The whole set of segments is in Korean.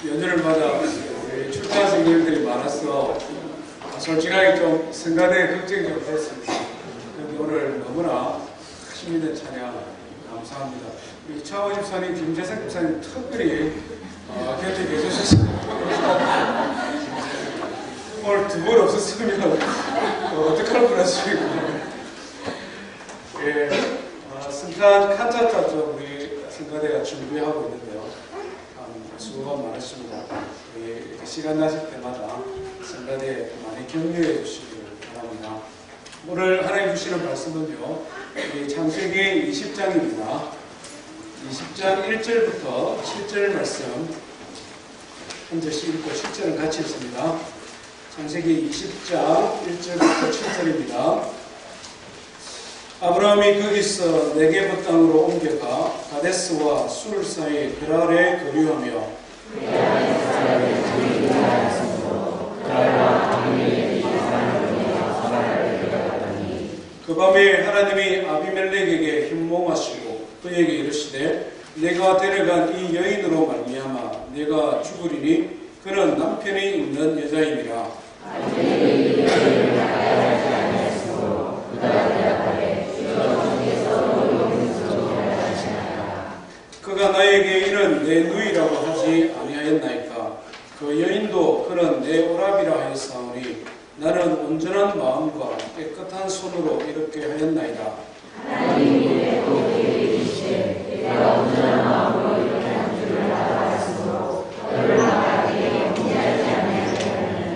연휴를 맞아 우리 출장 선생님들이 많아서 솔직하게 좀 성가대 걱정이 좀 됐습니다. 그런데 오늘 너무나 힘있는 찬양 감사합니다. 우리 차원 집사님, 김재생 집사님 특별히 곁에 계셔주셨습니다. 오늘 두 분 없었으면 어떡할 뻔했습니까? 예, 성탄 칸타타 좀 우리 성가대가 준비하고 있는데요. 수고가 많으십니다. 시간 나실 때마다 성가대에 많이 격려해 주시길 바랍니다. 오늘 하나님 주시는 말씀은요, 창세기 20장입니다. 20장 1절부터 7절 말씀 한 절씩 읽고 7절은 같이 읽습니다. 창세기 20장 1절부터 7절입니다. 아브라함이 거기서 네게브 땅으로 옮겨가 가데스와 술 사이 그랄에 거류하며 그 밤에 하나님이 아비멜렉에게 현몽하시고 그에게 이르시되 내가 데려간 이 여인으로 말미암아 내가 죽으리니 그는 남편이 있는 여자임이라. 그가 나에게 이는 내 누이라고 하지 아니하였나이까. 그 여인도 그는 내 오라비라 하였사오니 나는 온전한 마음과 깨끗한 손으로 이렇게 하였나이다. 하나님이 내 도끼를 이시되 내가 온전한 마음으로 이렇게 한 줄을 알았으므로 너를 나에게 공개하지 아니하였나니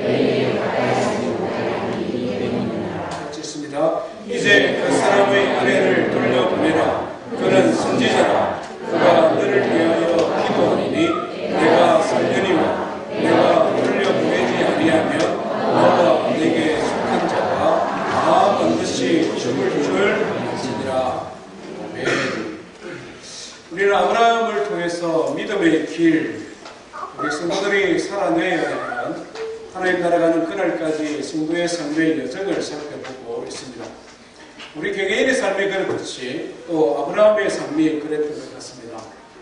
너희에게 가까이하지 못하였니 이 때문이라. 같이 있습니다. 이제 그 사람의 아내를 돌려보내라. 그는 선지자라. 그가 너를 위하여 기도하리니 내가 살려니와 내가 돌려보내지 아니하면 너와 내게 속한 자가 다 반드시 죽을 줄 믿으리라. 아멘. 우리는 아브라함을 통해서 믿음의 길, 우리 성도들이 살아내야 되는 하나님 나라가는 그날까지 성도의 삶의 여정을 살펴보고 있습니다. 우리 개개인의 삶이 그렇듯이 또 아브라함의 삶이 그랬던 것 같습니다.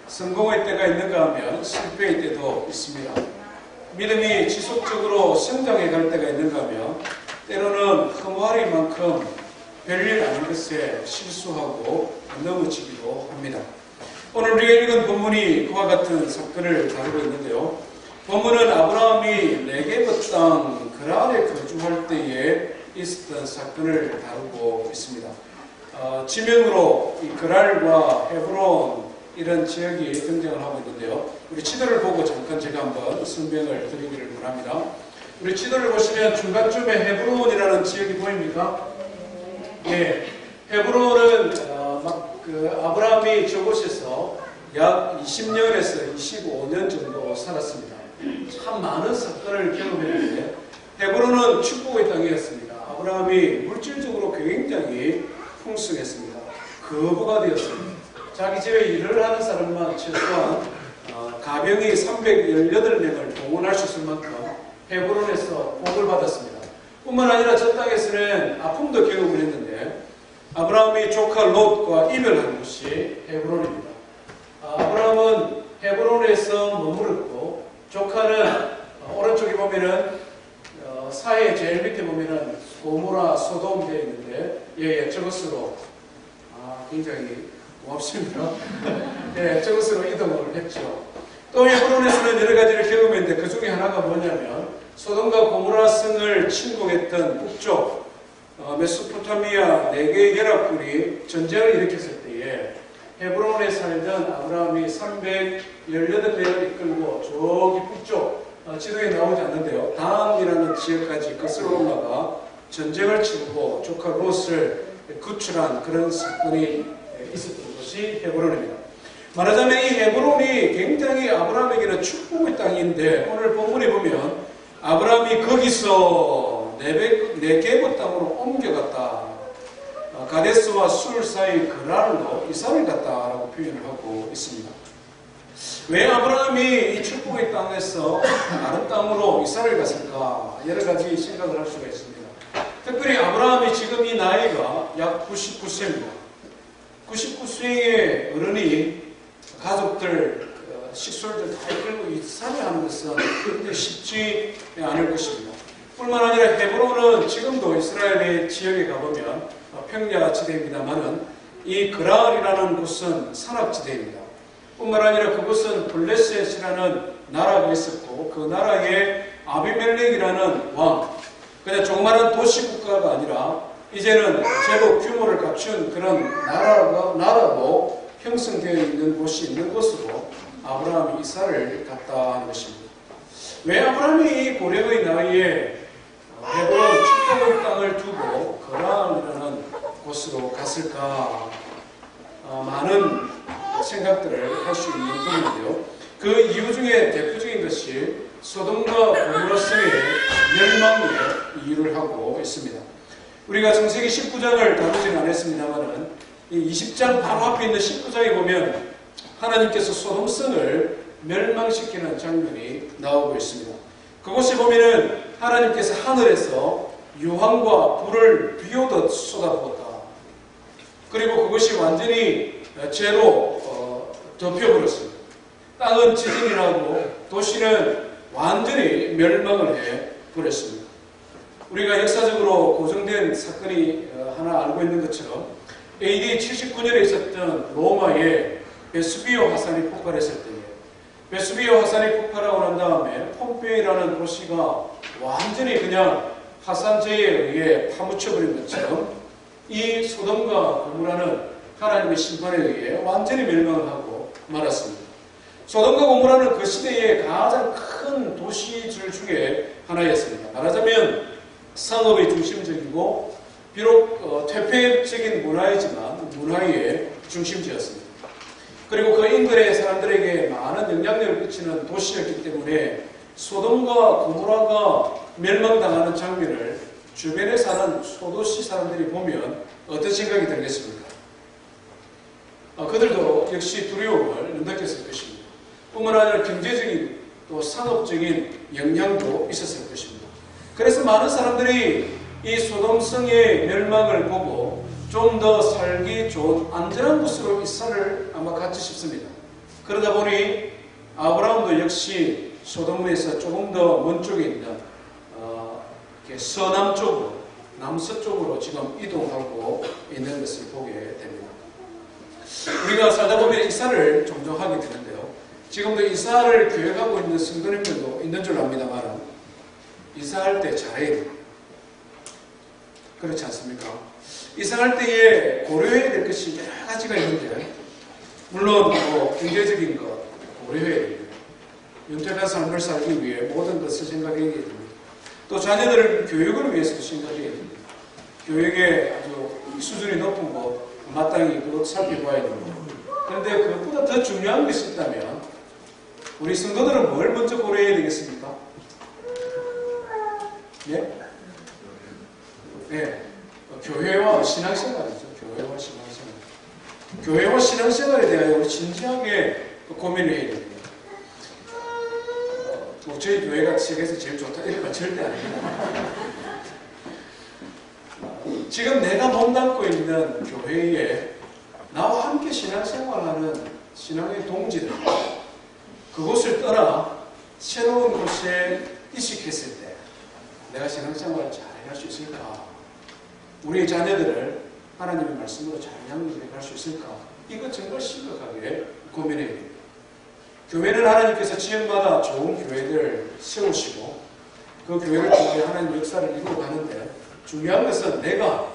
성공의 때가 있는가 하면 실패의 때도 있습니다. 믿음이 지속적으로 성장해 갈 때가 있는가 하면 때로는 흠화리만큼 별일 아닌 것에 실수하고 넘어지기도 합니다. 오늘 우리가 읽은 본문이 그와 같은 사건을 다루고 있는데요. 본문은 아브라함이 네게브 땅 그랄에 거주할 때에 있었던 사건을 다루고 있습니다. 지명으로 이 그랄과 헤브론 이런 지역이 등장을 하고 있는데요. 우리 지도를 보고 잠깐 제가 한번 설명을 드리기를 원합니다. 우리 지도를 보시면 중간쯤에 헤브론이라는 지역이 보입니까? 예, 헤브론은 아브라함이 저곳에서 약 20년에서 25년 정도 살았습니다. 참 많은 사건을 경험했는데 헤브론은 축복의 땅이었습니다. 아브라함이 물질적으로 굉장히 풍성했습니다. 거부가 되었습니다. 자기 집에 일을 하는 사람만 최소한 가병이 318명을 동원할 수 있을 만큼 헤브론에서 복을 받았습니다. 뿐만 아니라 저 땅에서는 아픔도 경험을 했는데 아브라함이 조카 롯과 이별한 곳이 헤브론입니다. 아브라함은 헤브론에서 머물렀고 조카는 오른쪽에 보면은 사해 제일 밑에 보면은 고모라 소돔 되어 있는데 예, 저것으로 굉장히 고맙습니다. 예, 저것으로 이동을 했죠. 또 헤브론에서는 여러 가지를 경험했는데 그 중에 하나가 뭐냐면 소돔과 고모라 성을 침공했던 북쪽 메소포타미아 4개의 연합군이 전쟁을 일으켰을 때에 헤브론에 살던 아브라함이 318명을 이끌고 저기 북쪽 지도에 나오지 않는데요. 단이라는 지역까지 거슬러 올라가 전쟁을 치르고 조카 롯을 구출한 그런 사건이 있었던 것이 헤브론입니다. 말하자면 이 헤브론이 굉장히 아브라함에게는 축복의 땅인데 오늘 본문에 보면 아브라함이 거기서 네게브 땅으로 옮겨갔다. 가데스와 술 사이 그랄로 이사를 갔다라고 표현을 하고 있습니다. 왜 아브라함이 이 축복의 땅에서 다른 땅으로 이사를 갔을까? 여러 가지 생각을 할 수가 있습니다. 특별히 아브라함이 지금 이 나이가 약 99세입니다. 99세의 어른이 가족들 식솔들 다 이끌고 이사를 하는 것은 굉장히 쉽지 않을 것입니다. 뿐만 아니라 헤브론은 지금도 이스라엘의 지역에 가보면 평야지대입니다만은 이 그랄이라는 곳은 산악지대입니다. 뿐만 아니라 그곳은 블레셋이라는 나라가 있었고 그 나라에 아비멜렉이라는 왕, 그냥 조그마한 도시국가가 아니라 이제는 제법 규모를 갖춘 그런 나라로 형성되어 있는 곳이 있는 곳으로 아브라함이 이사를 갔다 하는 것입니다. 왜 아브라함이 고령의 나이에 헤브론 축복의 땅을 두고 그랄이라는 곳으로 갔을까? 많은 생각들을 할 수 있는 부분인데요. 그 이유 중에 대표적인 것이 소돔과 고모라성의 멸망의 이유를 하고 있습니다. 우리가 창세기 19장을 다루지는 않았습니다만은 이 20장 바로 앞에 있는 19장에 보면 하나님께서 소돔성을 멸망시키는 장면이 나오고 있습니다. 그곳에 보면은 하나님께서 하늘에서 유황과 불을 비오듯 쏟아부었다. 그리고 그것이 완전히 죄로 덮여버렸습니다. 땅은 지진이 나고 도시는 완전히 멸망을 해버렸습니다. 우리가 역사적으로 고정된 사건이 하나 알고 있는 것처럼 AD 79년에 있었던 로마의 베수비오 화산이 폭발했을 때에 베수비오 화산이 폭발하고 난 다음에 폼페이라는 도시가 완전히 그냥 화산재에 의해 파묻혀버린 것처럼 이 소돔과 고모라는 하나님의 심판에 의해 완전히 멸망을 하고 말았습니다. 소돔과 고모라는 그 시대의 가장 큰 도시들 중에 하나였습니다. 말하자면 상업의 중심적이고 비록 퇴폐적인 문화이지만 문화의 중심지였습니다. 그리고 그 인근의 사람들에게 많은 영향력을 끼치는 도시였기 때문에 소돔과 고모라가 멸망당하는 장면을 주변에 사는 소도시 사람들이 보면 어떤 생각이 들겠습니까? 그들도 역시 두려움을 느꼈을 것입니다. 뿐만 아니라 경제적인 또 산업적인 영향도 있었을 것입니다. 그래서 많은 사람들이 이 소돔성의 멸망을 보고 좀 더 살기 좋은 안전한 곳으로 이사를 아마 갔지 싶습니다. 그러다 보니 아브라함도 역시 소돔에서 조금 더 먼 쪽에 있는 서남 쪽으로, 남서쪽으로 지금 이동하고 있는 것을 보게 됩니다. 우리가 살다 보면 이사를 종종 하게 되는데요. 지금도 이사를 계획하고 있는 성도님들도 있는 줄 압니다만 이사할 때 잘해야 돼요. 그렇지 않습니까? 이사할 때에 고려해야 될 것이 여러 가지가 있는데 물론 뭐 경제적인 것 고려해야 됩니다. 윤택한 삶을 살기 위해 모든 것을 생각해야 됩니다. 또 자녀들을 교육을 위해서도 생각해야 됩니다. 교육의 아주 수준이 높은 것 마땅히 그것 살펴봐야 됩니다. 그런데 그것보다 더 중요한 것이 있다면 우리 성도들은 뭘 먼저 고려해야 되겠습니까? 예? 네. 교회와 신앙생활이죠. 교회와 신앙생활. 교회와 신앙생활에 대하여 우리 진지하게 고민을 해야 됩니다. 저희 교회가 세계에서 제일 좋다 이런 건 절대 아닙니다. 지금 내가 몸담고 있는 교회에 나와 함께 신앙생활하는 신앙의 동지들 그곳을 떠나 새로운 곳에 이식했을 때 내가 신앙생활을 잘 해갈 수 있을까? 우리의 자녀들을 하나님의 말씀으로 잘 양육해 갈 수 있을까? 이거 정말 심각하게 고민해야 됩니다. 교회는 하나님께서 지역마다 좋은 교회를 세우시고 그 교회를 통해 하나님 역사를 이루어 가는데 중요한 것은 내가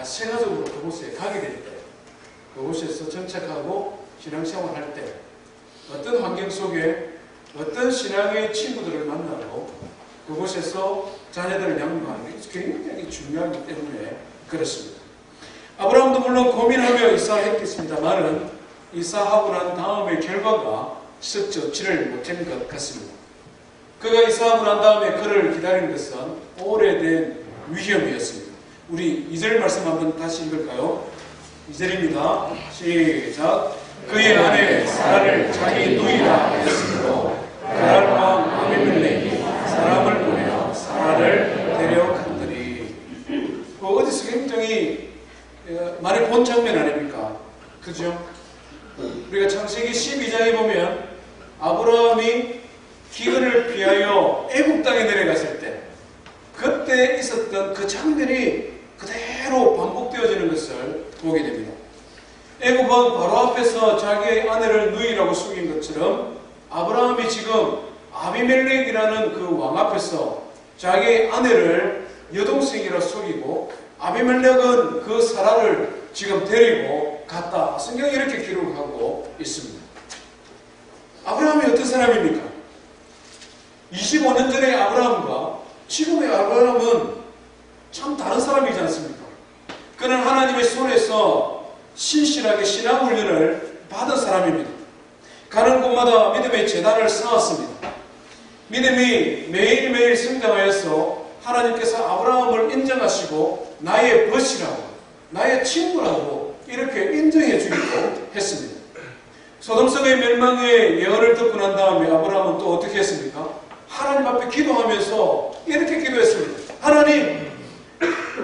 생활적으로 그곳에 가게 될 때 그곳에서 정착하고 신앙생활 할 때 어떤 환경 속에 어떤 신앙의 친구들을 만나고 그곳에서 자녀들을 양육하는 게 굉장히 중요하기 때문에 그렇습니다. 아브라함도 물론 고민하며 이사했겠습니다만은 이사하고 난 다음에 결과가 썩 좋지를 못한 것 같습니다. 그가 이사하고 난 다음에 그를 기다리는 것은 오래된 위험이었습니다. 우리 2절 말씀 한번 다시 읽을까요? 2절입니다. 시작. 그의 아내 사라를 자기 누이라 하였으므로 그랄 왕 아비멜렉이 사람을 보내어 사라를 데려갔더니 어디서 굉장히 많이 본 장면 아닙니까? 그죠? 우리가 창세기 12장에 보면 했던 그 장면이 그대로 반복되어지는 것을 보게 됩니다. 애굽 왕 바로 앞에서 자기의 아내를 누이라고 속인 것처럼 아브라함이 지금 아비멜렉이라는 그 왕 앞에서 자기의 아내를 여동생이라 속이고 아비멜렉은 그 사라를 지금 데리고 갔다. 성경이 이렇게 기록하고 있습니다. 아브라함이 어떤 사람입니까? 25년 전의 아브라함과 지금의 아브라함은 참 다른 사람이지 않습니까? 그는 하나님의 손에서 신실하게 신앙 훈련을 받은 사람입니다. 가는 곳마다 믿음의 재단을 쌓았습니다. 믿음이 매일매일 성장하여서 하나님께서 아브라함을 인정하시고 나의 벗이라고, 나의 친구라고 이렇게 인정해 주기도 했습니다. 소돔성의 멸망의 예언을 듣고 난 다음에 아브라함은 또 어떻게 했습니까? 하나님 앞에 기도하면서 이렇게 기도했습니다. 하나님,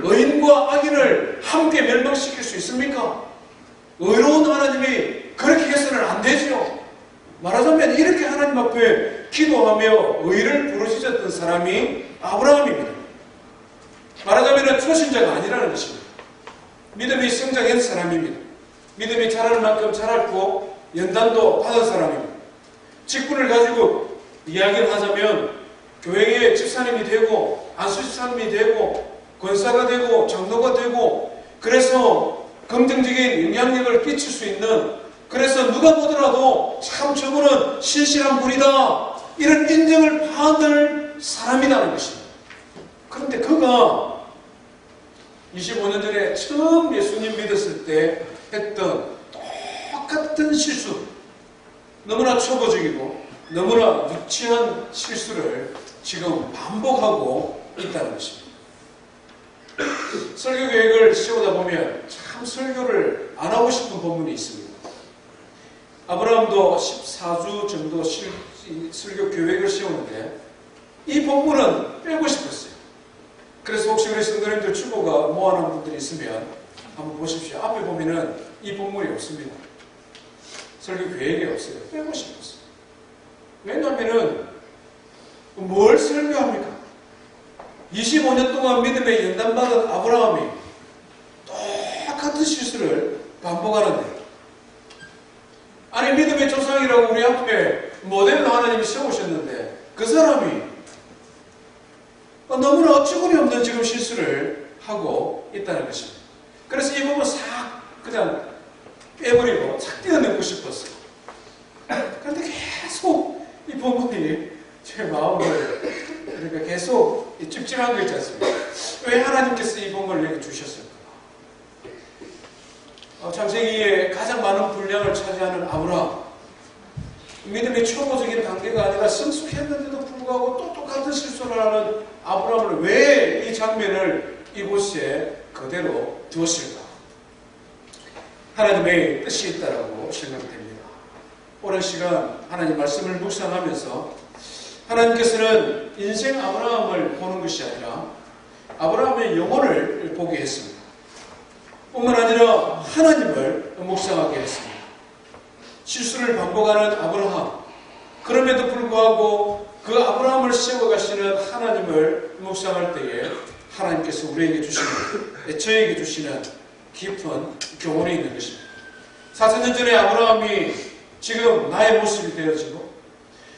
의인과 악인을 함께 멸망시킬 수 있습니까? 의로운 하나님이 그렇게 해서는 안 되지요. 말하자면 이렇게 하나님 앞에 기도하며 의를 부르짖었던 사람이 아브라함입니다. 말하자면 초신자가 아니라는 것입니다. 믿음이 성장한 사람입니다. 믿음이 자랄 만큼 자랐고 연단도 받은 사람입니다. 직분을 가지고 이야기를 하자면 교회의 집사님이 되고 안수집사님이 되고 권사가 되고 장로가 되고 그래서 긍정적인 영향력을 끼칠 수 있는, 그래서 누가 보더라도 참 저분은 신실한 분이다 이런 인정을 받을 사람이라는 것입니다. 그런데 그가 25년 전에 처음 예수님 믿었을 때 했던 똑같은 실수, 너무나 초보적이고 너무나 유치한 실수를 지금 반복하고 있다는 것입니다. 설교 계획을 세우다 보면 참 설교를 안 하고 싶은 본문이 있습니다. 아브라함도 14주 정도 설교 계획을 세우는데 이 본문은 빼고 싶었어요. 그래서 혹시 우리 성도님들 주보가 모아놓은 분들이 있으면 한번 보십시오. 앞에 보면은 이 본문이 없습니다. 설교 계획이 없어요. 빼고 싶었어요. 왜냐하면은 뭘 설교합니까? 25년 동안 믿음에 연단받은 아브라함이 똑같은 실수를 반복하는데, 아니 믿음의 조상이라고 우리 앞에 모델로 하나님이 세우셨는데 그 사람이 너무나 어처구니 없는 지금 실수를 하고 있다는 것입니다. 그래서 이 부분 싹 그냥 빼버리고 싹 떼어내고 싶었어요. 그런데 계속 이 부분이 제 마음을 그러니까 계속 찝찝한 거 있지 않습니까? 왜 하나님께서 이 본문을 여기 주셨을까? 창세기에 가장 많은 분량을 차지하는 아브라함, 믿음의 초보적인 단계가 아니라 성숙했는데도 불구하고 또 똑같은 실수를 하는 아브라함을 왜 이 장면을 이곳에 그대로 두었을까? 하나님의 뜻이 있다라고 생각됩니다. 오랜 시간 하나님 말씀을 묵상하면서 하나님께서는 인생 아브라함을 보는 것이 아니라 아브라함의 영혼을 보게 했습니다. 뿐만 아니라 하나님을 묵상하게 했습니다. 실수를 반복하는 아브라함, 그럼에도 불구하고 그 아브라함을 세워가시는 하나님을 묵상할 때에 하나님께서 우리에게 주시는, 저에게 주시는 깊은 교훈이 있는 것입니다. 4,000년 전에 아브라함이 지금 나의 모습이 되어지고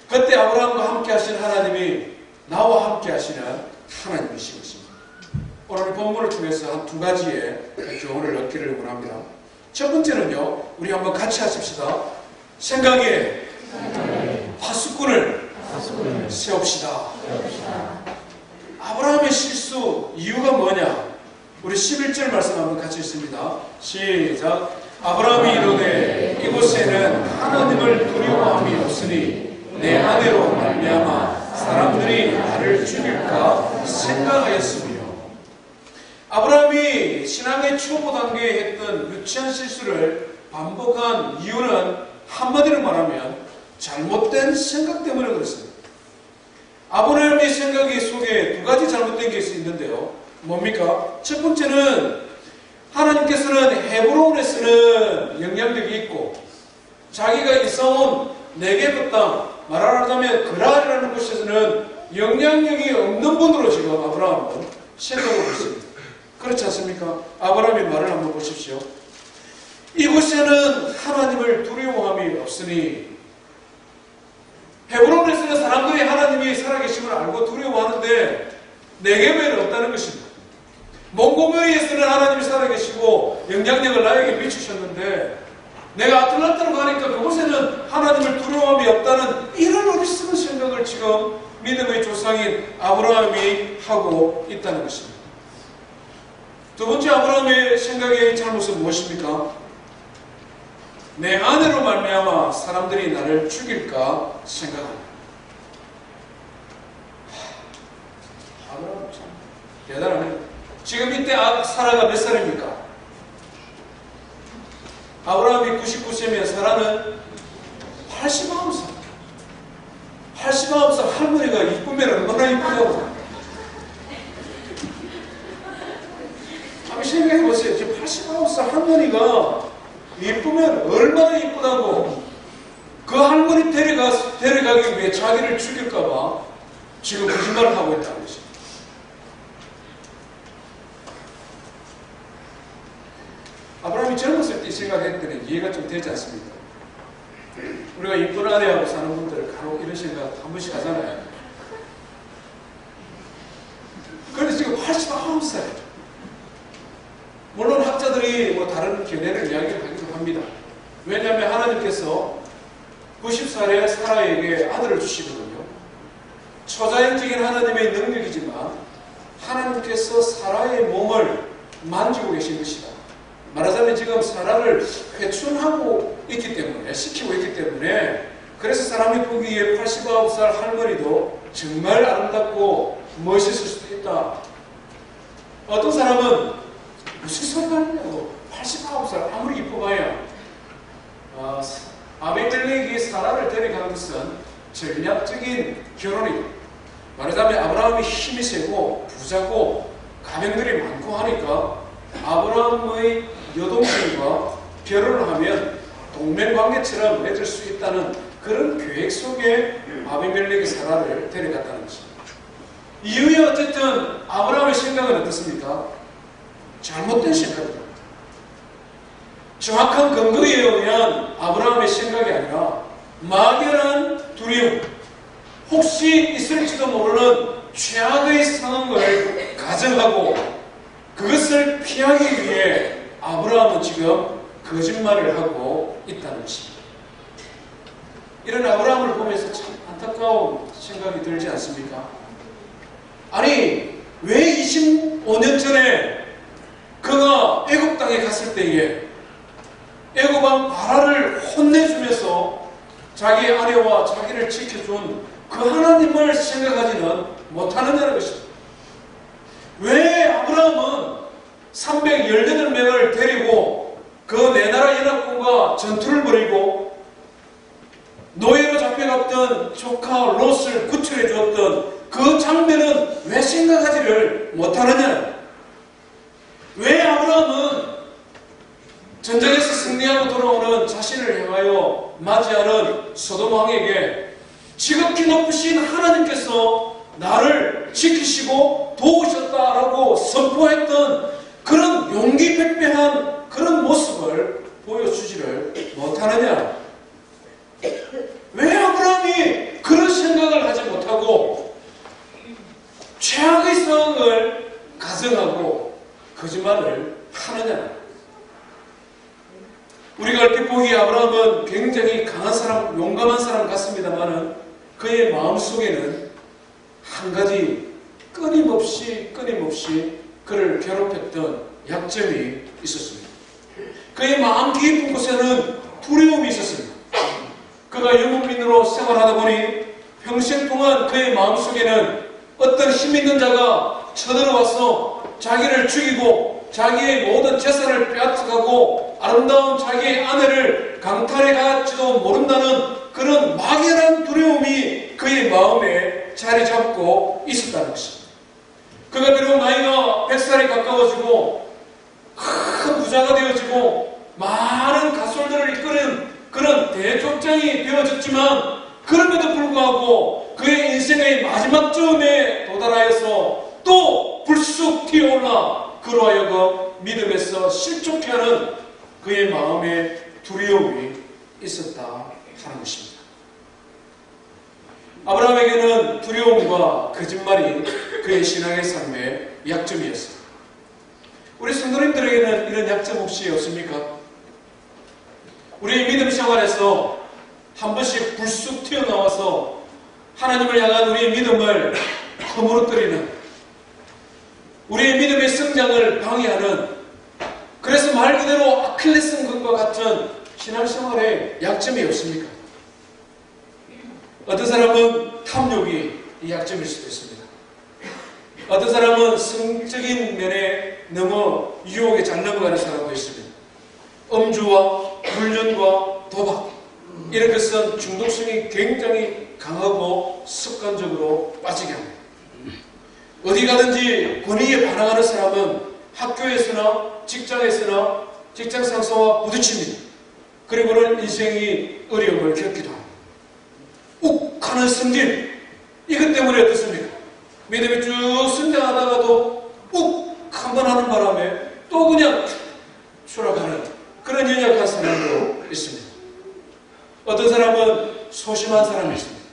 그때 아브라함과 함께 하신 하나님이 나와 함께 하시는 하나님이신 것입니다. 오늘 본문을 통해서 한 두 가지의 교훈을 얻기를 원합니다. 첫 번째는요, 우리 한번 같이 하십시다. 생각에 파수꾼을 세웁시다. 아브라함의 실수 이유가 뭐냐? 우리 11절 말씀 한번 같이 읽습니다. 시작. 아브라함이 이르되 이곳에는 하나님을 두려워함이 없으니 내 아내로 말미암아 사람들이 나를 죽일까 생각하였으며. 아브라함이 신앙의 초보 단계에 했던 유치한 실수를 반복한 이유는 한마디로 말하면 잘못된 생각 때문에 그렇습니다. 아브라함의 생각이 속에 두 가지 잘못된 게 있는데요. 뭡니까? 첫 번째는 하나님께서는 헤브론에서는 영향력이 있고 자기가 이사온 네게브 땅, 말하자면 그랄이라는 곳에서는 영향력이 없는 분으로 지금 아브라함은 생각하고 있습니다. 그렇지 않습니까? 아브라함의 말을 한번 보십시오. 이곳에는 하나님을 두려워함이 없으니, 헤브론에서는 사람들이 하나님이 살아계심을 알고 두려워하는데 네게브에는 없다는 것입니다. 몽고메리에서는 하나님이 살아계시고 영향력을 나에게 미치셨는데, 내가 아틀란타로 가니까 그곳에는 하나님을 두려워함이 없다는 이런 어리석은 생각을 지금 믿음의 조상인 아브라함이 하고 있다는 것입니다. 두 번째 아브라함의 생각의 잘못은 무엇입니까? 내 아내로 말미암아 사람들이 나를 죽일까 생각합니다. 아브라함 참 대단하네. 지금 이때 사라가 몇 살입니까? 아브라함이 99세면 사라는 89살. 89살 할머니가 이쁘면 얼마나 이쁘냐고. 한번 생각해보세요. 지금 89살 할머니가 이쁘면 얼마나 이쁘다고. 그 할머니 데려가기 위해 자기를 죽일까봐 지금 거짓말을 하고 있다는 것입니다. 아브라함이 젊었을 때 생각했더니 이해가 좀 되지 않습니까? 우리가 이쁜 아내하고 사는 분들 간혹 이런 생각 한 번씩 하잖아요. 그런데 지금 89살. 물론 학자들이 뭐 다른 견해를 이야기하기도 합니다. 왜냐하면 하나님께서 90살에 사라에게 아들을 주시거든요. 초자연적인 하나님의 능력이지만 하나님께서 사라의 몸을 만지고 계신 것이다. 말하자면 지금 사라를 회춘하고 있기 때문에, 시키고 있기 때문에, 그래서 사람이 보기에 89살 할머니도 정말 아름답고 멋있을 수도 있다. 어떤 사람은 무슨 소리 하느냐고, 89살 아무리 이뻐봐야 아비멜렉이 사라를 데려간 것은 전략적인 결혼이다. 말하자면 아브라함이 힘이 세고 부자고 가병들이 많고 하니까 아브라함의 여동생과 결혼을 하면 동맹관계처럼 맺을 수 있다는 그런 계획 속에 아비멜렉이 사라를 데려갔다는 것입니다. 이후에 어쨌든 아브라함의 생각은 어떻습니까? 잘못된 생각입니다. 정확한 근거에 의한 아브라함의 생각이 아니라 막연한 두려움, 혹시 있을지도 모르는 최악의 상황을 가정하고 그것을 피하기 위해 아브라함은 지금 거짓말을 하고 있다는 것입니다. 이런 아브라함을 보면서 참 안타까운 생각이 들지 않습니까? 아니, 왜 25년 전에 그가 애굽 땅에 갔을 때에 애굽 왕 바라를 혼내주면서 자기 아내와 자기를 지켜준 그 하나님을 생각하지는 못하느냐는 것입니다. 왜 아브라함은 318명을 데리고 그 네 나라 연합군과 전투를 벌이고 노예로 잡혀갔던 조카 롯을 구출해 주었던 그 장면은 왜 생각하지를 못하느냐? 왜 아브라함은 전쟁에서 승리하고 돌아오는 자신을 향하여 맞이하는 소돔 왕에게 지극히 높으신 하나님께서 나를 지키시고 도우셨다라고 선포했던 그런 용기백배한 그런 모습을 보여주지를 못하느냐? 왜 아브라함이 그런 생각을 하지 못하고 최악의 상황을 가정하고 거짓말을 하느냐? 우리가 얼핏 보기에 아브라함은 굉장히 강한 사람, 용감한 사람 같습니다만은 그의 마음속에는 한 가지 끊임없이 그를 괴롭혔던 약점이 있었습니다. 그의 마음 깊은 곳에는 두려움이 있었습니다. 그가 유목민으로 생활하다 보니 평생 동안 그의 마음속에는 어떤 힘 있는 자가 쳐들어와서 자기를 죽이고 자기의 모든 재산을 빼앗아가고 아름다운 자기의 아내를 강탈해 갈지도 모른다는 그런 막연한 두려움이 그의 마음에 자리 잡고 있었다는 것입니다. 그가 비록 나이가 100살이 가까워지고 큰 부자가 되어지고 많은 가솔들을 이끄는 그런 대족장이 되어졌지만 그럼에도 불구하고 그의 인생의 마지막 쯤에 도달하여서 또 불쑥 튀어올라 그로 하여금 믿음에서 실족해 하는 그의 마음에 두려움이 있었다 하는 것입니다. 아브라함에게는 두려움과 거짓말이 그의 신앙의 삶의 약점이었습니다. 우리 성도님들에게는 이런 약점 혹시 없습니까? 우리의 믿음 생활에서 한 번씩 불쑥 튀어나와서 하나님을 향한 우리의 믿음을 허물어뜨리는, 우리의 믿음의 성장을 방해하는, 그래서 말 그대로 아킬레스건과 같은 신앙생활에 약점이 없습니까? 어떤 사람은 탐욕이 이 약점일 수도 있습니다. 어떤 사람은 성적인 면에 너무 유혹에 잘 넘어가는 사람도 있습니다. 음주와 불륜과 도박, 이런 것은 중독성이 굉장히 강하고 습관적으로 빠지게 합니다. 어디 가든지 권위에 반항하는 사람은 학교에서나 직장에서나 직장 상사와 부딪힙니다. 그리고는 인생이 어려움을 겪기도 합니다. 욱하는 승진, 이것 때문에 어떻습니까? 믿음이 쭉 성장하다가도 욱 한번 하는 바람에 또 그냥 추락하는 그런 연약한 사람도 있습니다. 어떤 사람은 소심한 사람이 있습니다.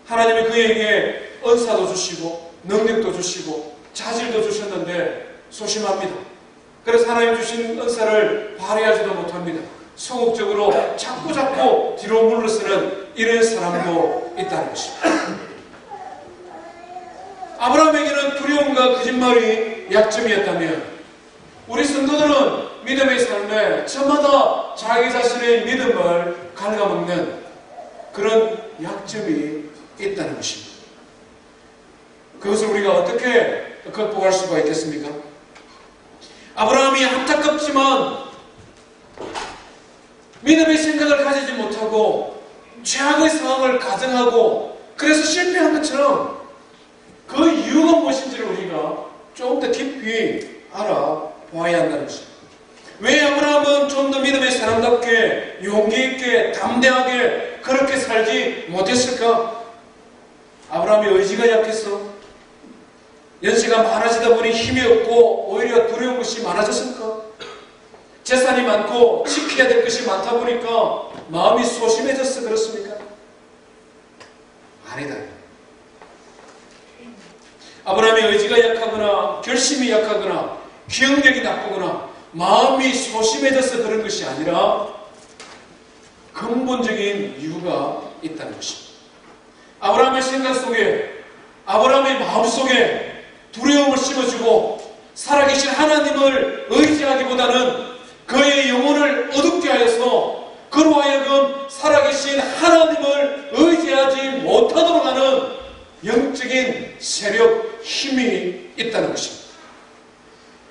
하나님이 그에게 은사도 주시고 능력도 주시고 자질도 주셨는데 소심합니다. 그래서 하나님 주신 은사를 발휘하지도 못합니다. 소극적으로 자꾸 뒤로 물러서는 이런 사람도 있다는 것입니다. 아브라함에게는 두려움과 거짓말이 약점이었다면 우리 성도들은 믿음의 삶에 저마다 자기 자신의 믿음을 갉아먹는 그런 약점이 있다는 것입니다. 그것을 우리가 어떻게 극복할 수가 있겠습니까? 아브라함이 안타깝지만 믿음의 생각을 가지지 못하고 최악의 상황을 가정하고 그래서 실패한 것처럼 그 이유가 무엇인지를 우리가 좀 더 깊이 알아봐야 한다는 것입니다. 왜 아브라함은 좀 더 믿음의 사람답게 용기 있게 담대하게 그렇게 살지 못했을까? 아브라함이 의지가 약해서 연세가 많아지다 보니 힘이 없고 오히려 두려운 것이 많아졌을까? 재산이 많고 지켜야 될 것이 많다 보니까 마음이 소심해져서 그렇습니까? 아니다. 아브라함의 의지가 약하거나 결심이 약하거나 기억력이 나쁘거나 마음이 소심해져서 그런 것이 아니라 근본적인 이유가 있다는 것입니다. 아브라함의 생각 속에, 아브라함의 마음 속에 두려움을 심어주고 살아계신 하나님을 의지하기보다는 그의 영혼을 어둡게 하여서 그로 하여금 살아계신 하나님을 의지하지 못하도록 하는 영적인 세력, 힘이 있다는 것입니다.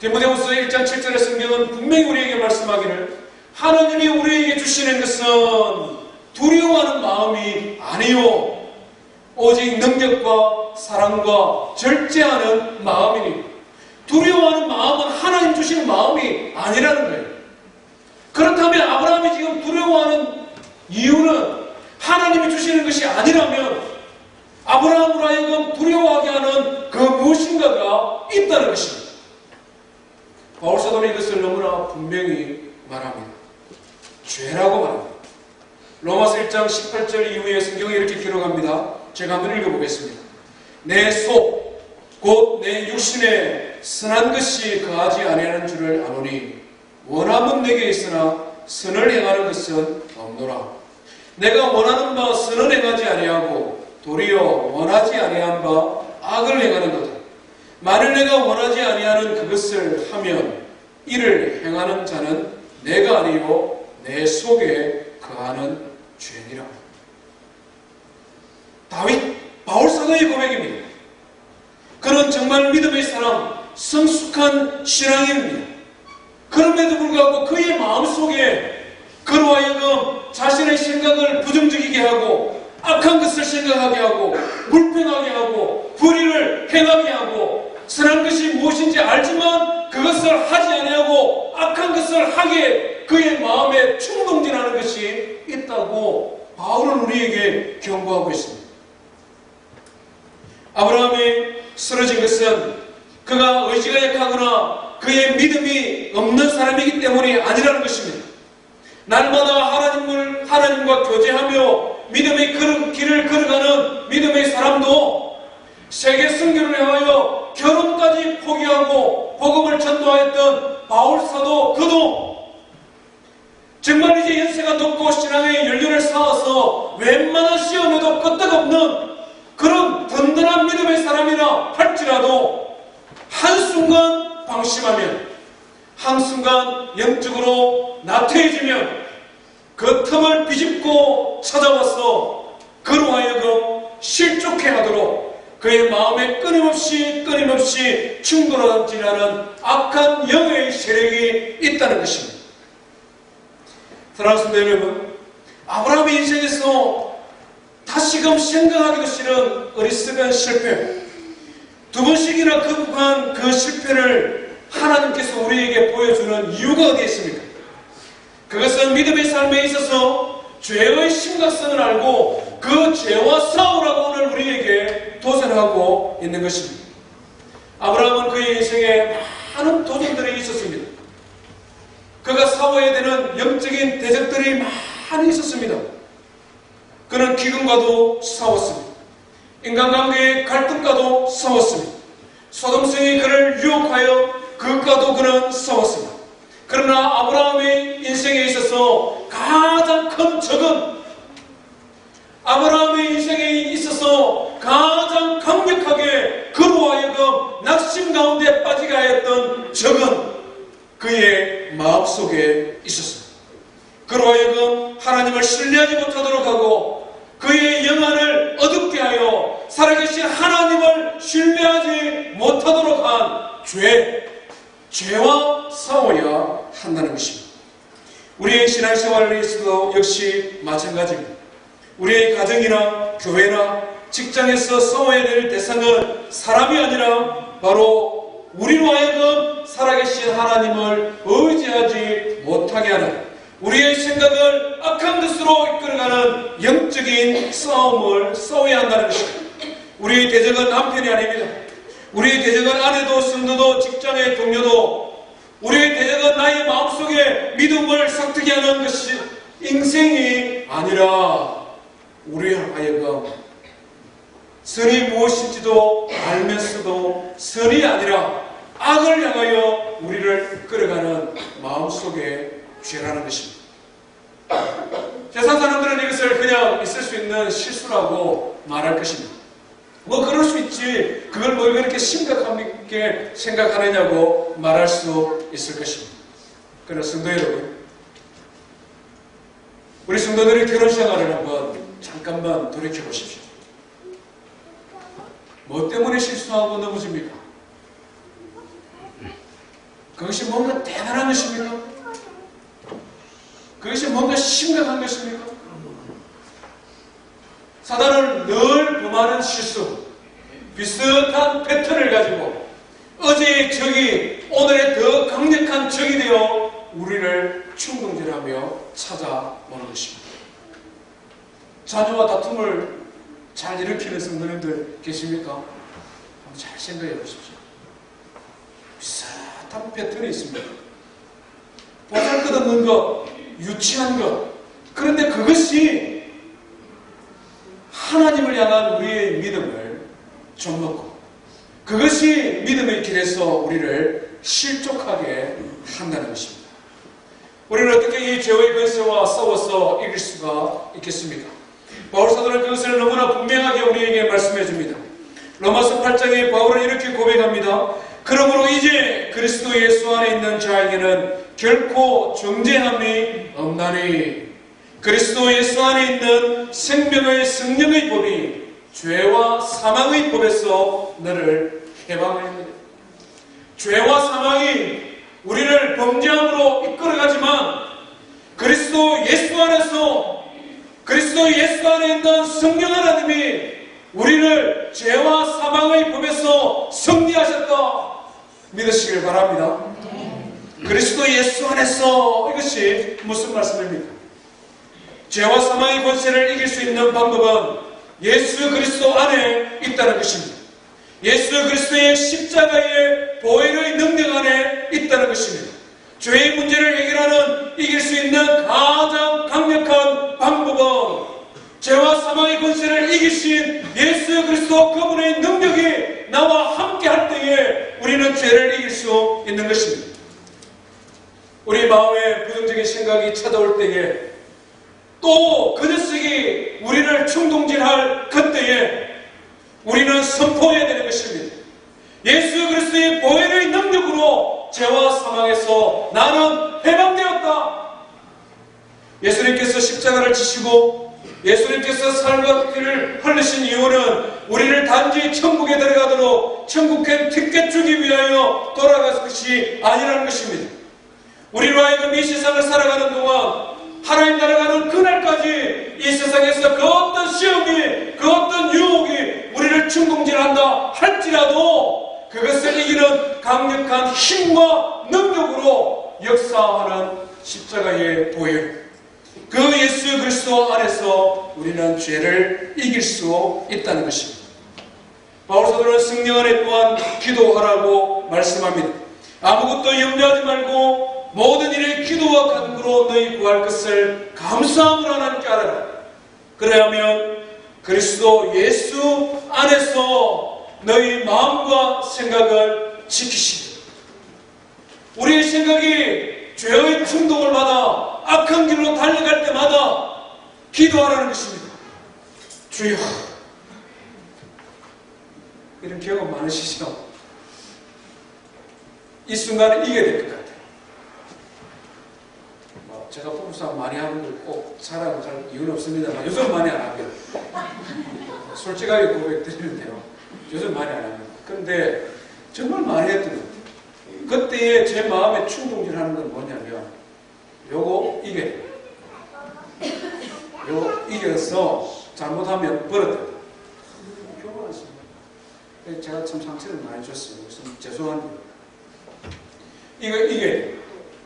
디모데후서 1장 7절의 성경은 분명히 우리에게 말씀하기를 하나님이 우리에게 주시는 것은 두려워하는 마음이 아니요 오직 능력과 사랑과 절제하는 마음이니, 두려워하는 마음은 하나님 주시는 마음이 아니라는 거예요. 그렇다면 아브라함이 지금 두려워하는 이유는 하나님이 주시는 것이 아니라면 아브라함으로 하여금 두려워하게 하는 그 무엇인가가 있다는 것입니다. 바울 사도는 이것을 너무나 분명히 말합니다. 죄라고 말합니다. 로마서 1장 18절 이후에 성경에 이렇게 기록합니다. 제가 한번 읽어보겠습니다. 내 속, 곧 내 육신에 선한 것이 거하지 아니하는 줄을 아노니 원함은 내게 있으나 선을 행하는 것은 없노라. 내가 원하는 바 선을 행하지 아니하고 도리어 원하지 아니한 바 악을 행하는 거다. 만일 내가 원하지 아니하는 그것을 하면 이를 행하는 자는 내가 아니요 내 속에 거하는 죄니라. 다윗, 바울 사도의 고백입니다. 그는 정말 믿음의 사람, 성숙한 신앙인입니다. 그럼에도 불구하고 그의 마음속에 그로 하여금 자신의 생각을 부정적이게 하고 악한 것을 생각하게 하고 불평하게 하고 불의를 행하게 하고 선한 것이 무엇인지 알지만 그것을 하지 아니하고 악한 것을 하게 그의 마음에 충동질하는 것이 있다고 바울은 우리에게 경고하고 있습니다. 아브라함이 쓰러진 것은 그가 의지가 약하거나 그의 믿음이 없는 사람이기 때문이 아니라는 것입니다. 날마다 하나님과 교제하며 믿음의 길을 걸어가는 믿음의 사람도 세계 선교를 향하여 결혼까지 포기하고 복음을 전도하였던 바울사도 그도 정말 이제 연세가 높고 신앙의 연륜을 쌓아서 웬만한 시험에도 끄떡없는 그런 든든한 믿음의 사람이라 할지라도 한순간 방심하면, 한순간 영적으로 나태해지면 그 틈을 비집고 찾아와서 그로 하여금 실족해 하도록 그의 마음에 끊임없이 충돌하지라는 악한 영의 세력이 있다는 것입니다. 사랑하는 성도 여러분, 아브라함의 인생에서 다시금 생각하기도 싫은 어리석은 실패, 두 번씩이나 극복한 그 실패를 하나님께서 우리에게 보여주는 이유가 어디에 있습니까? 그것은 믿음의 삶에 있어서 죄의 심각성을 알고 그 죄와 싸우라고 오늘 우리에게 도전하고 있는 것입니다. 아브라함은 그의 인생에 많은 도전들이 있었습니다. 그가 싸워야 되는 영적인 대적들이 많이 있었습니다. 그는 기근과도 싸웠습니다. 인간관계의 갈등과도 싸웠습니다. 소돔성이 그를 유혹하여 그것과도 그는 싸웠습니다. 그러나 아브라함의 인생에 있어서 가장 큰 적은, 아브라함의 인생에 있어서 가장 강력하게 그로 하여금 낙심 가운데 빠지게 하였던 적은 그의 마음속에 있었습니다. 그로 하여금 하나님을 신뢰하지 못하도록 하고 그의 영안을 어둡게 하여 살아계신 하나님을 신뢰하지 못하도록 한 죄와 싸워야 한다는 것입니다. 우리의 신앙생활에서도 역시 마찬가지입니다. 우리의 가정이나 교회나 직장에서 싸워야 될 대상은 사람이 아니라 바로 우리로 하여금 살아계신 하나님을 의지하지 못하게 하는, 우리의 생각을 악한 것으로 이끌어가는 영적인 싸움을 싸워야 한다는 것입니다. 우리의 대적은 남편이 아닙니다. 우리의 대적은 아내도 성도도 직장의 동료도, 우리의 대적은 나의 마음속에 믿음을 싹트게 하는 것이 인생이 아니라 우리의 하여금 선이 무엇인지도 알면서도 선이 아니라 악을 향하여 우리를 끌어가는 마음속의 죄라는 것입니다. 세상 사람들은 이것을 그냥 있을 수 있는 실수라고 말할 것입니다. 뭐 그럴 수 있지, 그걸 뭐 그렇게 심각하게 생각하느냐고 말할 수 있을 것입니다. 그러나 성도 여러분, 우리 성도들의 결혼 생활을 한번 잠깐만 돌이켜 보십시오. 뭐 때문에 실수하고 넘어집니까? 그것이 뭔가 대단한 것입니까? 그것이 뭔가 심각한 것입니까? 사단은 늘 범하는 실수, 비슷한 패턴을 가지고 어제의 적이 오늘의 더 강력한 적이 되어 우리를 충동질하며 찾아오는 것입니다. 자녀와 다툼을 잘 일으키는 성도님들 계십니까? 한번 잘 생각해 보십시오. 비슷한 패턴이 있습니다. 보잘것없는 것, 유치한 것, 그런데 그것이 하나님을 향한 우리의 믿음을 좀먹고 그것이 믿음의 길에서 우리를 실족하게 한다는 것입니다. 우리는 어떻게 이 죄의 권세와 싸워서 이길 수가 있겠습니까? 바울 사도는 그것을 너무나 분명하게 우리에게 말씀해 줍니다. 로마서 8장에 바울은 이렇게 고백합니다. 그러므로 이제 그리스도 예수 안에 있는 자에게는 결코 정죄함이 없나니 그리스도 예수 안에 있는 생명의 성령의 법이 죄와 사망의 법에서 너를 해방합니다. 죄와 사망이 우리를 범죄함으로 이끌어가지만 그리스도 예수 안에 있는 성령 하나님이 우리를 죄와 사망의 법에서 승리하셨다 믿으시길 바랍니다. 그리스도 예수 안에서, 이것이 무슨 말씀입니까? 죄와 사망의 권세를 이길 수 있는 방법은 예수 그리스도 안에 있다는 것입니다. 예수 그리스도의 십자가의 보혈의 능력 안에 있다는 것입니다. 죄의 문제를 해결하는 이길 수 있는 가장 강력한 방법은 죄와 사망의 권세를 이기신 예수 그리스도 그분의 능력이 나와 함께 할 때에 우리는 죄를 이길 수 있는 것입니다. 우리 마음에 부정적인 생각이 찾아올 때에 또 그 녀석이 우리를 충동질할 그때에 우리는 선포해야 되는 것입니다. 예수 그리스도의 보혈의 능력으로 죄와 사망에서 나는 해방되었다. 예수님께서 십자가를 지시고 예수님께서 삶과 피를 흘리신 이유는 우리를 단지 천국에 들어가도록 천국에 티켓 주기 위하여 돌아갈 것이 아니라는 것입니다. 우리로 하여금 이 세상을 살아가는 동안 하나님 나라가는 그날까지 이 세상에서 그 어떤 시험이 그 어떤 유혹이 우리를 충동질한다 할지라도 그것을 이기는 강력한 힘과 능력으로 역사하는 십자가의 보혈, 그 예수 그리스도 안에서 우리는 죄를 이길 수 있다는 것입니다. 바울 사도는 성령 안에 또한 기도하라고 말씀합니다. 아무것도 염려하지 말고 모든 일에 기도와 간구로 너희 구할 것을 감사함으로 하나님께 알아라. 그래야면 그리스도 예수 안에서 너희 마음과 생각을 지키시리. 우리의 생각이 죄의 충동을 받아 악한 길로 달려갈 때마다 기도하라는 것입니다. 주여, 이런 경험 많으시죠? 이 순간에 이겨야 될 것 같아요. 제가 부부싸움 많이 하는 걸 꼭 자랑을 할 이유는 없습니다만 요즘 많이 안 합니다. 솔직하게 고백드리는데요. 요즘 많이 안 합니다. 그런데 정말 많이 했던 것 같아요. 그때에 제 마음에 충동질하는 건 뭐냐면 요거 이겨야 돼요. 요거 이겨서 잘못하면 버릇돼요. 표가 많습니다. 제가 참 상처를 많이 줬어요. 그래서 죄송합니다. 이거 이겨야 돼요.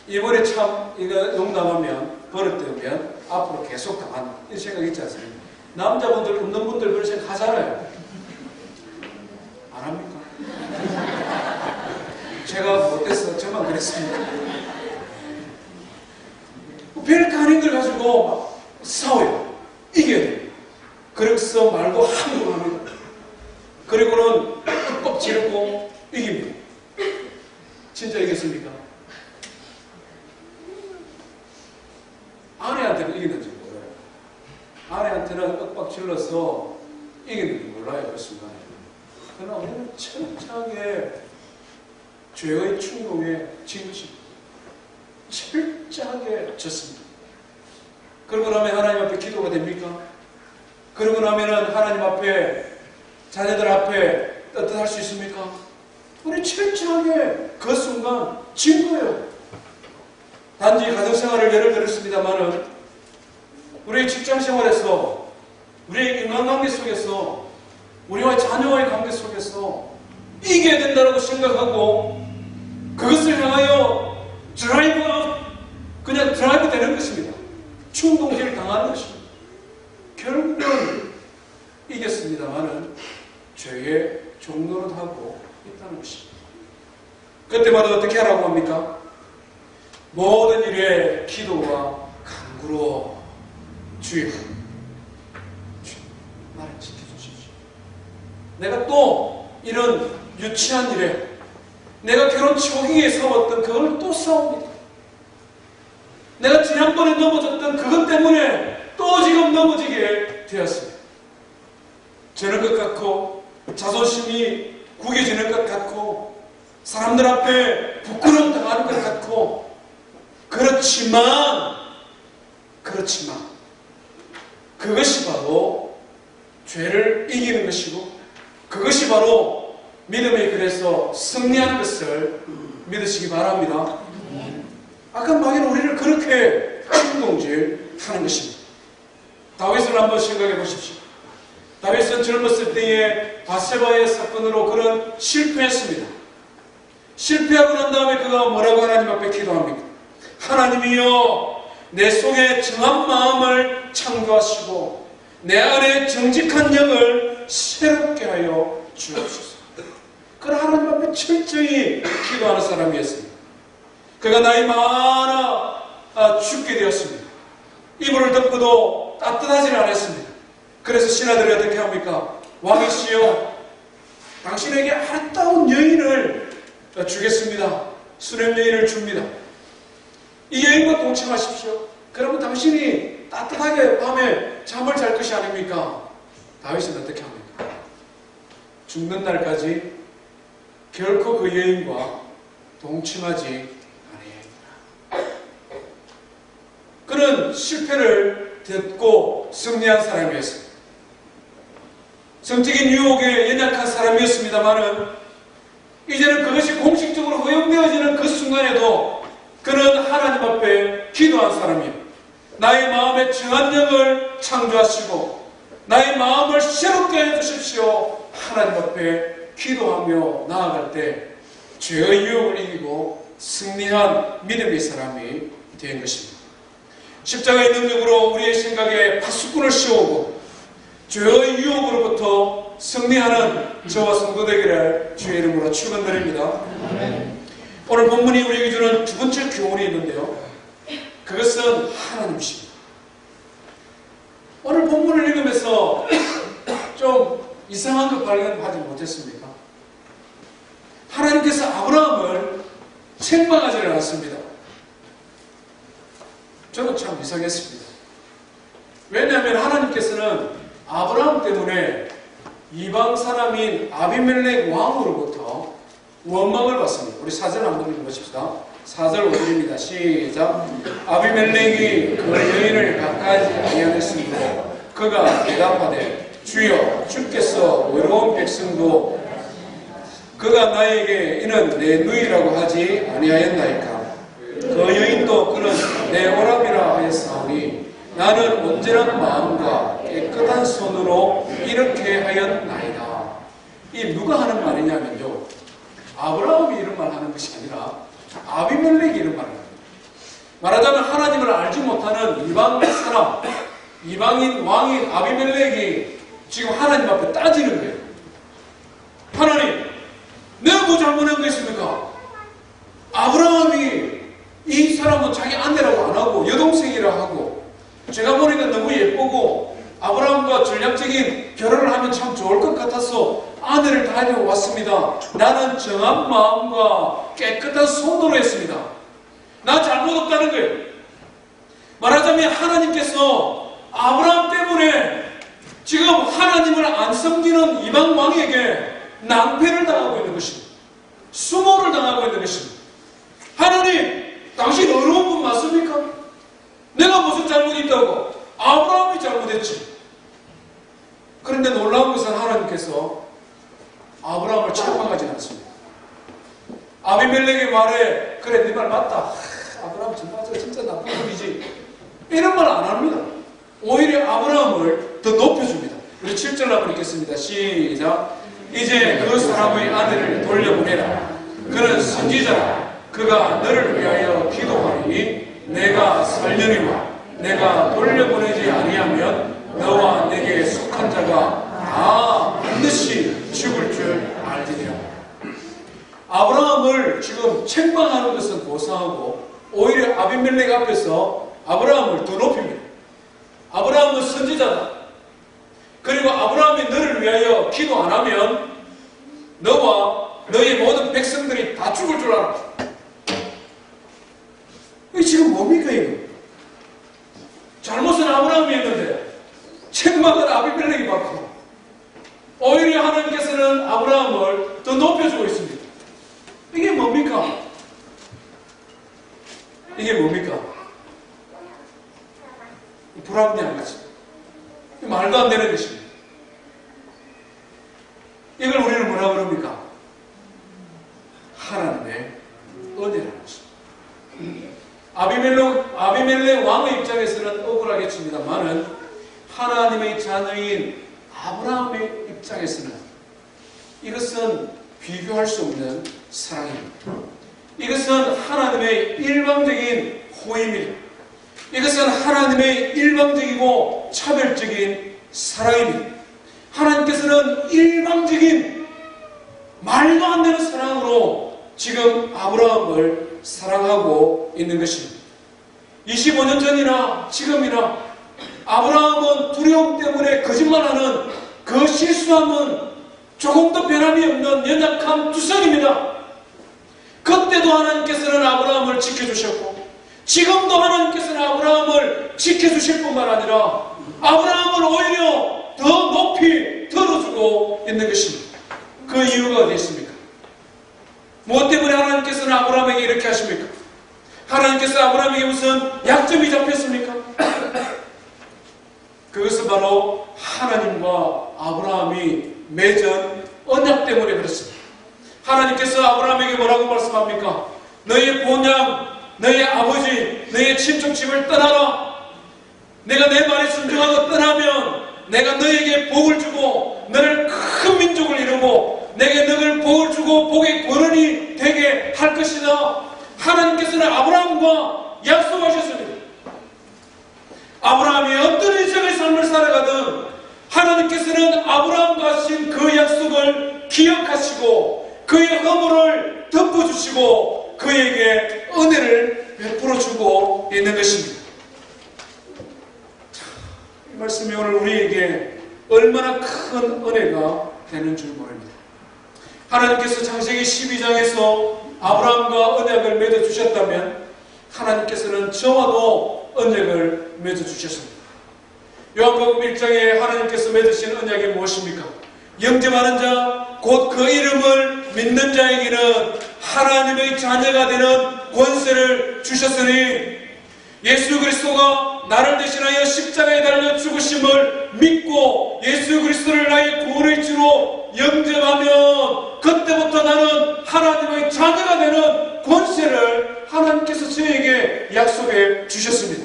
이번에 참 이거 용납하면 버릇되면 앞으로 계속 당하는 이 생각 있지 않습니까? 남자분들 없는 분들 그런 생각 하잖아요. 안 합니까? 제가 못해서 저만 그랬습니다. 별거 아닌 걸 가지고 막 싸워요. 이겨야 돼요. 그래서 말도 함부로 합니다. 그리고는 뻑뻑 지르고 이깁니다. 진짜 이겼습니까? 아내한테는 이기는지 몰라요. 아내한테는 윽박 질러서 이기는지 몰라요. 그 순간에. 그러나 우리는 철저하게 죄의 충동에 진 것입니다. 철저하게 졌습니다. 그러고 나면 하나님 앞에 기도가 됩니까? 그러고 나면 하나님 앞에 자녀들 앞에 떳떳할 수 있습니까? 우리 철저하게 그 순간 진 거예요. 단지 가정생활을 예를 들었습니다만은 우리의 직장생활에서 우리의 인간관계 속에서 우리와 자녀와의 관계 속에서 이겨야 된다고 생각하고 그것을 향하여 그냥 드라이브 되는 것입니다. 충동질을 당하는 것입니다. 결국은 이겼습니다만은 죄의 종노릇하고 있다는 것입니다. 그때마다 어떻게 하라고 합니까? 모든 일에 기도와 간구로 주여, 나를 지켜주십시오. 내가 또 이런 유치한 일에 내가 결혼 초기에 싸웠던 그걸 또 싸웁니다. 내가 지난번에 넘어졌던 그것 때문에 또 지금 넘어지게 되었습니다. 저런 것 같고 자존심이 구겨지는 것 같고 사람들 앞에 부끄러움 당하는 것 같고 그렇지만 그것이 바로 죄를 이기는 것이고 그것이 바로 믿음의 길에서 승리하는 것을 믿으시기 바랍니다. 아까 마귀는 우리를 그렇게 충동질하는 것입니다. 다윗을 한번 생각해 보십시오. 다윗은 젊었을 때에 바세바의 사건으로 그는 실패했습니다. 실패하고 난 다음에 그가 뭐라고 하나님 앞에 기도합니까? 하나님이여, 내 속에 정한 마음을 창조하시고 내 안에 정직한 영을 새롭게 하여 주옵소서. 그러나 하나님 앞에 철저히 기도하는 사람이었습니다. 그가 나이 많아 죽게 되었습니다. 이불을 덮고도 따뜻하지는 않았습니다. 그래서 신하들이 어떻게 합니까? 왕이시여, 당신에게 아름다운 여인을 주겠습니다. 수냄 여인을 줍니다. 이 여인과 동침하십시오. 그러면 당신이 따뜻하게 밤에 잠을 잘 것이 아닙니까? 다윗은 어떻게 합니까? 죽는 날까지 결코 그 여인과 동침하지 아니하리라. 그는 실패를 듣고 승리한 사람이었습니다. 성적인 유혹에 연약한 사람이었습니다만은 이제는 그것이 공식적으로 허용되어지는 그 순간에도 그는 하나님 앞에 기도한 사람이에요. 나의 마음에 정한 영을 창조하시고 나의 마음을 새롭게 해주십시오. 하나님 앞에 기도하며 나아갈 때 죄의 유혹을 이기고 승리한 믿음의 사람이 된 것입니다. 십자가의 능력으로 우리의 생각에 파수꾼을 씌우고 죄의 유혹으로부터 승리하는 저와 성도 되기를 주의 이름으로 축원드립니다. 오늘 본문이 우리에게 주는 두 번째 교훈이 있는데요. 그것은 하나님이십니다. 오늘 본문을 읽으면서 좀 이상한 것 발견하지 못했습니까? 하나님께서 아브라함을 책망하지 않았습니다. 저는 참 이상했습니다. 왜냐하면 하나님께서는 아브라함 때문에 이방 사람인 아비멜렉 왕으로부터 원망을 받습니다. 우리 4절 한번 읽어보십시다. 4절 5절입니다. 시작. 아비멜렉이 그 여인을 가까이 아니하였으므로 그가 대답하되 주여 주께서 외로운 백성도 그가 나에게 이는 내 누이라고 하지 아니하였나이까. 그 여인도 그는 내 오랍이라 하였사오니 나는 온전한 마음과 깨끗한 손으로 이렇게 하였나이다. 이 누가 하는 말이냐면요, 아브라함이 이런 말 하는 것이 아니라 아비멜렉이 이런 말을 합니다. 말하자면 하나님을 알지 못하는 이방 사람, 이방인 왕인 아비멜렉이 지금 하나님 앞에 따지는 거예요. 하나님, 내가 뭐 잘못한 거 있습니까? 아브라함이 이 사람은 자기 아내라고 안 하고 여동생이라 하고 제가 보니까 너무 예쁘고 아브라함과 전략적인 결혼을 하면 참 좋을 것 같아서 아내를 다니고 왔습니다. 나는 정한 마음과 깨끗한 손으로 했습니다. 나 잘못 없다는 거예요. 말하자면 하나님께서 아브라함 때문에 지금 하나님을 안 섬기는 이방 왕에게 낭패를 당하고 있는 것입니다. 수모를 당하고 있는 것입니다. 하나님, 당신 어려운 분 맞습니까? 내가 무슨 잘못이 있다고? 아브라함이 잘못했지. 그런데 놀라운 것은 하나님께서 아브라함을 책망하지 않습니다. 아비멜렉의 말에 그래 네 말 맞다. 아브라함 정말 진짜 나쁜 놈이지. 이런 말 안 합니다. 오히려 아브라함을 더 높여줍니다. 우리 7절 한번 읽겠습니다. 시작. 이제 그 사람의 아내를 돌려보내라. 그는 선지자라. 그가 너를 위하여 기도하리니 내가 살려니와 내가 돌려보내지 아니하면 너와 내게 속한 자가 다 반드시 죽을 줄 알지니라. 아브라함을 지금 책망하는 것은 고사하고 오히려 아비멜렉 앞에서 아브라함을 더 높입니다. 아브라함은 선지자다. 그리고 아브라함이 너를 위하여 기도 안 하면 너와 너의 모든 백성들이 다 죽을 줄 알아. 이게 지금 뭡니까 이거? 잘못은 아브라함이 했는데 책망은 아비멜렉이 받고 오히려 하나님께서는 아브라함을 더 높여주고 있습니다. 이게 뭡니까? 이게 뭡니까? 불합리한 거지. 말도 안 되는 것입니다. 이걸 우리는 뭐라고 그럽니까? 하나님의 은혜라는 것입니다. 아비멜렉 왕의 입장에서는 억울하겠습니다만은 하나님의 자녀인 아브라함의 입장에서는 이것은 비교할 수 없는 사랑입니다. 이것은 하나님의 일방적인 호의입니다. 이것은 하나님의 일방적이고 차별적인 사랑입니다. 하나님께서는 일방적인 말도 안 되는 사랑으로 지금 아브라함을 사랑하고 있는 것입니다. 25년 전이나 지금이나 아브라함은 두려움 때문에 거짓말하는 그 실수함은 조금도 변함이 없는 연약한 투성입니다. 그때도 하나님께서는 아브라함을 지켜주셨고 지금도 하나님께서는 아브라함을 지켜주실 뿐만 아니라 아브라함을 오히려 더 높이 들어주고 있는 것입니다. 그 이유가 어디 있습니까? 무엇 때문에 하나님께서는 아브라함에게 이렇게 하십니까? 하나님께서 아브라함에게 무슨 약점이 잡혔습니까? 그것은 바로 하나님과 아브라함이 맺은 언약 때문에 그렇습니다. 하나님께서 아브라함에게 뭐라고 말씀합니까? 너의 본향, 너의 아버지, 너의 친척 집을 떠나라. 내가 내 말에 순종하고 떠나면 내가 너에게 복을 주고 너를 큰 민족을 이루고 내게 너를 복을 주고 복의 권원이 되게 할 것이다. 하나님께서는 아브라함과 약속하셨습니다. 아브라함이 어떤 인생의 삶을 살아가든 하나님께서는 아브라함과 하신 그 약속을 기억하시고 그의 허물을 덮어주시고 그에게 은혜를 베풀어주고 있는 것입니다. 이 말씀이 오늘 우리에게 얼마나 큰 은혜가 되는 줄 모릅니다. 하나님께서 창세기 12장에서 아브라함과 언약을 맺어주셨다면 하나님께서는 저와도 언약을 맺어주셨습니다. 요한복음 1장에 하나님께서 맺으신 언약이 무엇입니까? 영접하는 자, 곧 그 이름을 믿는 자에게는 하나님의 자녀가 되는 권세를 주셨으니 예수 그리스도가 나를 대신하여 십자가에 달려 죽으심을 믿고 예수 그리스도를 나의 구원의 주로 영접하면 그때부터 나는 하나님의 자녀가 되는 권세를 하나님께서 저에게 약속해 주셨습니다.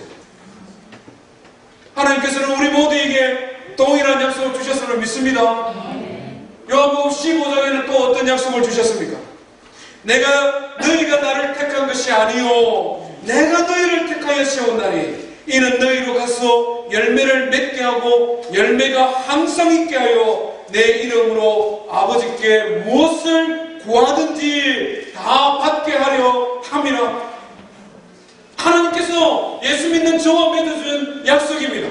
하나님께서는 우리 모두에게 동일한 약속을 주셨음을 믿습니다. 요한복음 15장에는 또 어떤 약속을 주셨습니까? 너희가 나를 택한 것이 아니요 내가 너희를 택하여 세웠나니 이는 너희로 가서 열매를 맺게 하고 열매가 항상 있게 하여 내 이름으로 아버지께 무엇을 구하든지 다 받게 하려 함이라. 하나님께서 예수 믿는 저와 맺어준 약속입니다.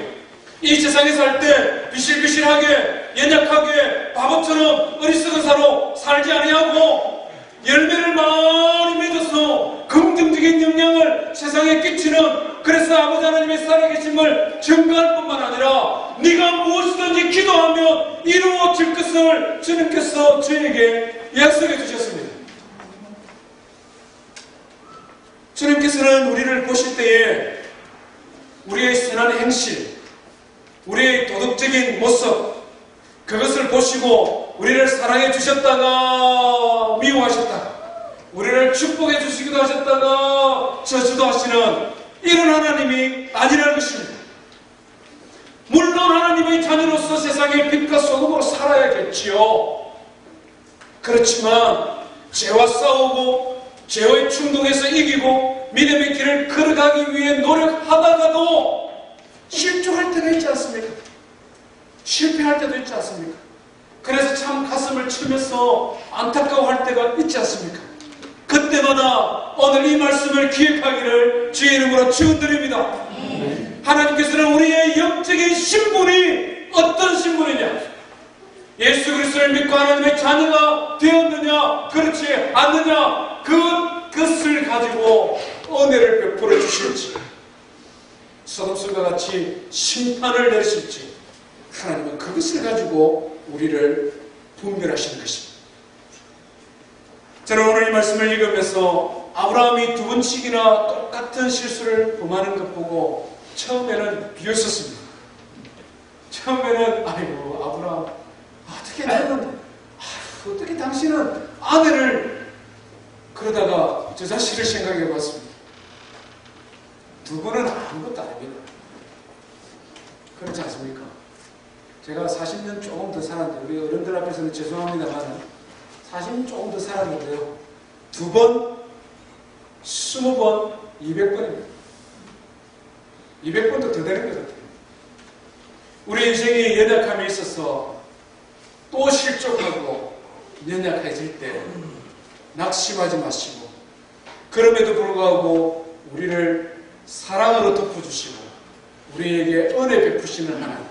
이 세상에 살 때 비실비실하게 연약하게 바보처럼 어리석은 사로 살지 아니하고 열매를 많이 맺어서 긍정적인 영향을 세상에 끼치는 그래서 아버지 하나님의 살아계심을 증거할 뿐만 아니라 네가 무엇이든지 기도하면 이루어질 것을 주님께서 저에게 약속해 주셨습니다. 주님께서는 우리를 보실 때에 우리의 선한 행실, 우리의 도덕적인 모습 그것을 보시고 우리를 사랑해 주셨다가 미워하셨다가 우리를 축복해 주시기도 하셨다가 저주도 하시는 이런 하나님이 아니라는 것입니다. 물론 하나님의 자녀로서 세상의 빛과 소금으로 살아야겠지요. 그렇지만 죄와 싸우고 죄의 충동에서 이기고 믿음의 길을 걸어가기 위해 노력하다가도 실족할 때가 있지 않습니까? 실패할 때도 있지 않습니까? 그래서 참 가슴을 치면서 안타까워할 때가 있지 않습니까? 그때마다 오늘 이 말씀을 기억하기를 주의 이름으로 축원드립니다. 하나님께서는 우리의 영적인 신분이 어떤 신분이냐? 예수 그리스도를 믿고 하나님의 자녀가 되었느냐 그렇지 않느냐 그것을 가지고 은혜를 베풀어 주실지 소돔과 같이 심판을 내리실지 하나님은 그것을 가지고 우리를 분별하시는 것입니다. 저는 오늘 이 말씀을 읽으면서 아브라함이 두 번씩이나 똑같은 실수를 범하는 것 보고 처음에는 비웃었습니다. 처음에는 아이고 아브라함 어떻게 당신은 아내를 그러다가 저 자식을 생각해 봤습니다. 두 분은 아무것도 아닙니다. 그렇지 않습니까? 제가 40년 조금 더 살았는데 우리 어른들 앞에서는 죄송합니다만 40년 조금 더 살았는데요. 2번, 20번, 200번입니다. 200번도 더 되는 것 같아요. 우리 인생에 연약함이 있어서 또 실족하고 연약해질 때 낙심하지 마시고, 그럼에도 불구하고 우리를 사랑으로 덮어주시고 우리에게 은혜 베푸시는 하나님,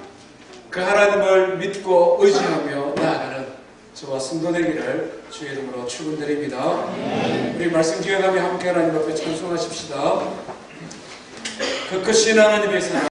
그 하나님을 믿고 의지하며 나아가는 저와 성도 되기를 주의 이름으로 축원드립니다. 우리 말씀 기억하며 함께 하나님 앞에 찬송하십시다. 그 크신 하나님의 사랑